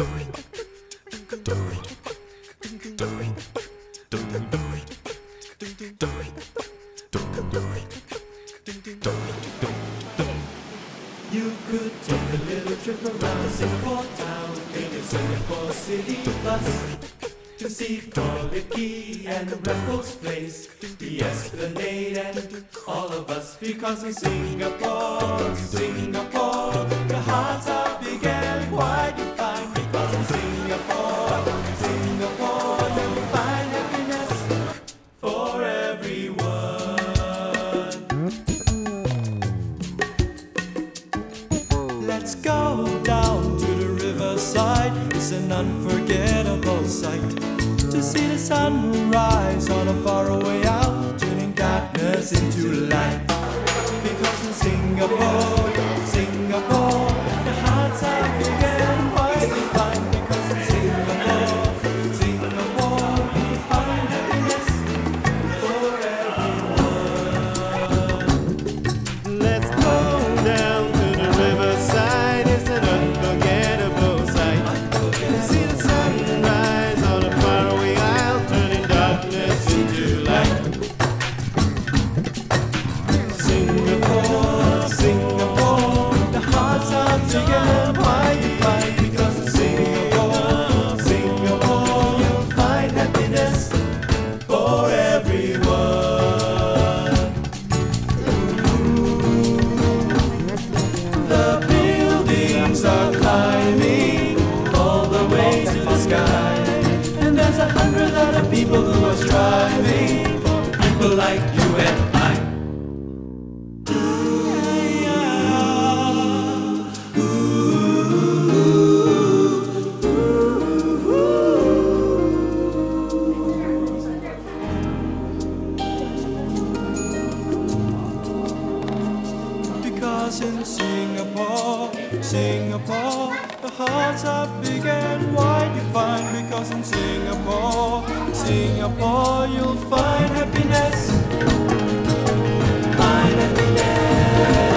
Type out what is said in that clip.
You could take a little trip around Singapore town in a Singapore city bus to see Toilet Quay and the Raffles Place, the Esplanade and all of us. Because in Singapore, Singapore, the hearts are big and wide you find. Because in Singapore, Singapore, you'll find happiness for everyone. Let's go down to the riverside. It's an unforgettable sight to see the sunrise on a faraway isle, turning darkness into light. Because in Singapore, Singapore, the hearts are big and wide we find. Because in Singapore, Singapore, we find happiness for everyone. Let's go down to the riverside. It's an unforgettable sight to see the sunrise on a faraway isle, turning darkness into light. Singapore, Singapore, the hearts are big and wide we find. Because in Singapore, Singapore, you'll find happiness for everyone. The buildings are climbing all the way to the sky, and there's 100 other people who are striving for people like you and I. Because in Singapore, Singapore, the hearts are big and wide you find. Because in Singapore, Singapore, you'll find happiness. Find happiness.